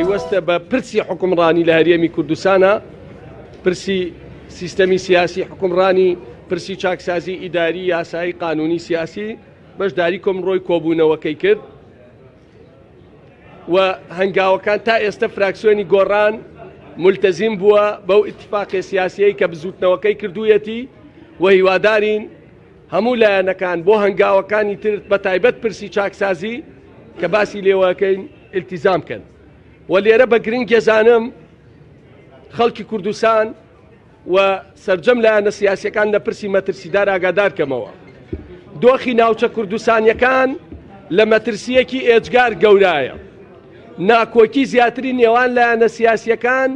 پەیوەستە بە پرسی حکومڕانی لە هەرێمی کوردستانە، پرسی سیستەمی سیاسی حکومڕانی، پرسی چاکسازی ئیداری یاسایی قانونی سیاسی بەشداری کۆمڕۆی کۆبوونەوەکەی کرد و هەنگاوەکان تا ئێستا فراکسیۆنی گۆڕان ملتەزیم بووە بەو ئیتفاقی سیاسیەی کە بزوتنەوەکەی کردوویەتی و هیوادارین هەموو لایەنەکان بۆ هەنگاوەکانی تر بە تایبەت پرسی چاکسازی کە باسی لێوەکەین التیزام بکەن. و لێرە بە گرنگ گێزانم خەڵکی کوردستان و سەرجەم لایەنە سیاسیەکان لە پرسی مەترسیدار ئاگادار کەمەوە. دۆخی ناوچە کوردستانیەکان لە مەترسیەکی ئێجگار گەورایە. ناکۆکی زیاتری نێوان لایەنە سیاسیەکان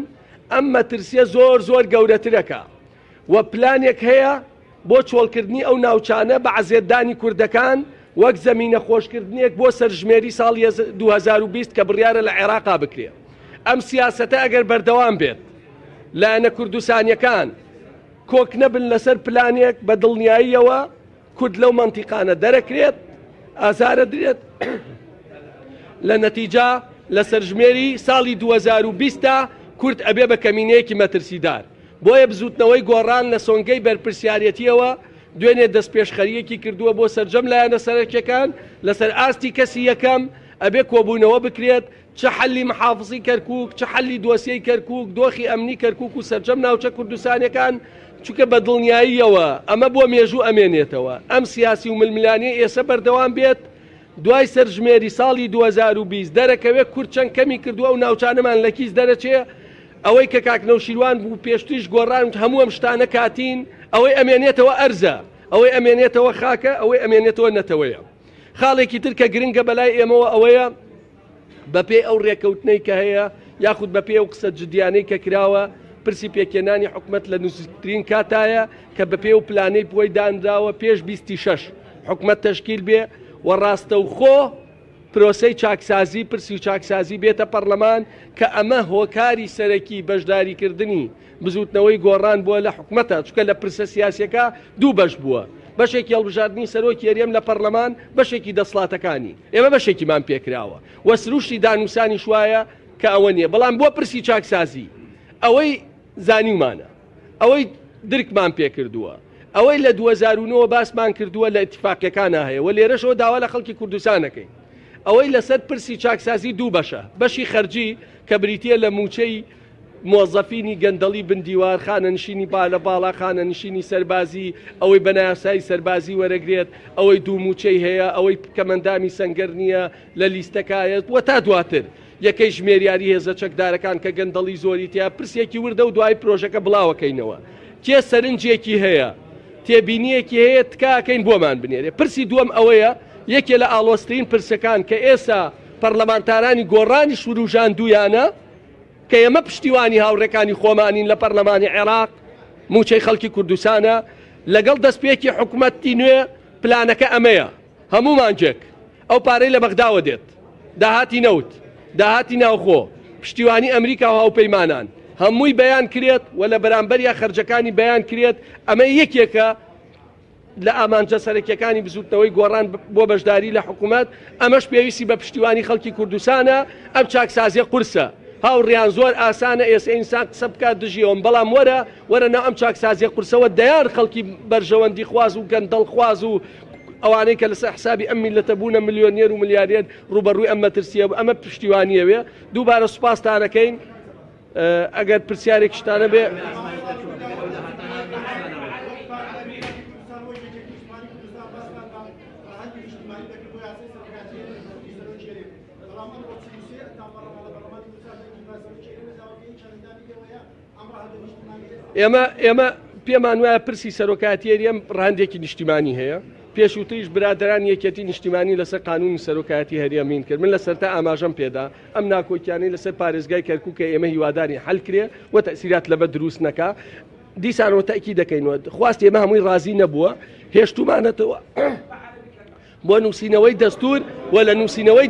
ئەم مەترسیە زۆر زۆر گەورەترەکە و پلانێک هەیە بۆ چۆڵکردنی ئەو ناوچانە بە عەزێتدانی کوردەکان وەک زەمینە خۆشکردنێک بۆ سەرژمێری ساڵی 2020 کە بڕیارە لە عێراقا بکرێ. ئەم سیاسەتە ئەگەر بەردەوام بێت لایەنە کوردستانیەکان کۆک نەبن لەسەر پلانێک بە دڵنیاییەوە کورد لەو مەنتیقانە دەرەکرێت ئازارە درێت لە نەتیجا لە سەرژمێری ساڵی 2020 کورد ئەبێ بە کەمینەیەکی مەترسیدار. بۆیە بزوتنەوەی گۆڕان لە سۆنگەی بەرپرسیارەتیەوە دوێنێ دەستپێشخەریەکی کردووە بۆ سەرجەم لایەنە سەرەکیەکان لەسەر ئاستی کەسی یەکەم ئەبێ کۆبوونەوە بکرێت چه حەلی محافزی کەرکووک چه حەلی دۆسیەی کەرکووک دۆخی ئەمنی کەرکووک و سەرجەم ناوچە کوردستانیەکان چونکە بە دڵنیاییەوە ئەمە بۆ مێژوو ئەمێنێتەوە. ئەم سیاسی و ململانی ئێستا بەردەوام بێت دوای سەرژمێری ساڵی 2020 دەرەکەوێت کورد چەند کەمی کردووە و ناوچانەمان لە کیس دەرەچێ ئەوەی کە کاکنەوشیروان بوو پێشتیش گۆڕان هەموو ئەم شتانە کاتین ئەوەی ئەمێنێتەوە ئەرزە ئەوەی ئەمێنێتەوە خاکە ئەوەی ئەمێنێتەوە نەتەوەیە. خاڵێکی تر کە گرنگە بەلای ئێمەوە ئەوەیە بەپێ ئەو ڕێکەوتنەی کە هەیە یاخود بەپێ ئەو قسە جدیانەی کە کراوە پرسی پێکێنانی حکومەت لە نزیکترین کاتایە کە بەپێ و پلانەی بۆی دانراوە پێش 26 حکومەت تەشکیل بێ و ڕاستەوخۆ پرۆسەی چاکسازی پرسی و چاکسازی بێتە پەرلەمان کە ئەمە هۆکاری سەرەکی بەشداریکردنی بزوتنەوەی گۆڕان بووە لە حکومەتە چونکە لە پرسە سیاسیەکە دوو بەش بووە بەشێکی هەڵبژاردننی سەرۆکی هەرێم لە پەرلەمان بەشێکی دەسڵاتەکانی ئێمە بەشێکیمان پێکراوە و سروشتی دانووسانی شوایە کە ئەوە نییە بەڵام بۆ پرسی چاکسازی ئەوەی زانیومانە ئەوەی درکمان پێکردووە ئەوەی لە 2009 باسمان کردووە لە ئیتفاقیەکانە هەیە و لێرەشەوە داوا لە خەڵکی کوردستانەکەی ئەوەی لەسەر پرسی چاکسازی دوو بەشە بەشی خەرجی کە بریتە لە موچەی مۆزەفینی گەندەڵی بندیوار خانەنشینی بالە باڵا خانەنشینی سەربازی ئەوەی بەنایاسایی سەربازی وەرەگرێت ئەوەی دوو موچەی هەیە ئەوەی کەمەندامی سەنگەر نییە لە لیستەکایەت وە تا دواتر یەکەی ژمێریاری هێزە چەکدارەکان کە گەندەڵی زۆری تیا پرسێکی وردە و دوای پرۆژەکە بڵاوەکەینەوە تێ سەرنجێکی هەیە تێبینیەکی هەیە تکاکەین بۆمان بنێرێ. پرسی دووەم ئەوەیە یەکێ لە ئاڵۆسترین پرسەکان کە ئێستا پەرلەمانتارانی گۆڕانی شوروژان دوویانە کە ئێمە پشتیوانی هاوڕێکانی خۆمانین لە پەرلەمانی عێراق موچەی خەڵکی کوردستانە لەگەڵ دەستپێکی حکومەتی نوێ پلانەکە ئەمەیە هەمومان جێک ئەو پارەی لە بەغداوە دێت داهاتی نەوت داهاتی ناوخۆ پشتیوانی ئەمریکا و هاوپەیمانان هەمووی بەیان کرێت و لە بەرامبەریا خەرجەکانی بەیان کرێت ئەمە یەکێکە لە ئامانجە سەرەکیەکانی بزوتنەوەی گۆڕان بۆ بەشداری لە حکوومەت ئەمەش پێویستی بە پشتیوانی خەڵکی کوردستانە ئەم چاکسازیە قورسە هاوڕیان زۆر ئاسانە ئێستا ئینسان قسە بکات دژیەوەم بەڵام وەرە ناو ئەم چاکسازیە قورسەوە دەیان خەڵکی بەرژەوەندی خواز و گەندەڵ خواز و ئەوانەی کە لەسەر حسابی ئەم میلەتە بوونە ملیۆنێر و ملیارێر ڕوبەڕووی ئەم مەترسیە ئەمە پشتیوانیەوێ دووبارە سوپاسدانەکەین ئەگەر پرسیارێک شتانە بێ ئێمە پێمان وایە پرسی سەرۆکاتی هەرێم ڕاندێکی نیشتیمانی هەیە پێشووتریش برادران یەکێتی نیشتیمانی لەسەر قانونی سەرۆکاتی هەرێمین کرد من لەسەرتا ئاماژەم پێدا ئەم ناکۆکیانەی لەسەر پارێزگای کەرکووک کە ئێمە هیواداری حەل کرێ و تەسیرات لەبەر دروست نەکا دیسانەوە تاکی دەکەینەوە خواست ئێمە هەمووی ڕازی نەبووە هێشتومانەتەوە بۆ نووسینەوەی دەستور و لە نووسینەوەی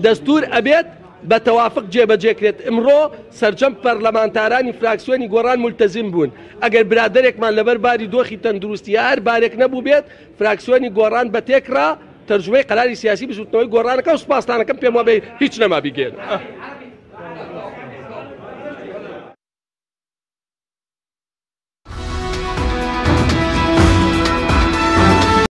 دەستور ئەبێت بە تەوافق جێبەجێکرێت ئمڕۆ سەرجەم پەرلەمانتارانی فراکسیۆنی گۆڕان ملتەزیم بوون ئەگەر برادێکمان لەبەر باری دۆخی تەندروستی هەر بارێک نەبوو بێت فراکسیۆنی گۆڕان بە تێکرا تەرجمەی قەراری سیاسی بزوتنەوەی گۆڕانەکە و سوپاسدانەکەم پێم وابێ هیچ نەما بیگێن.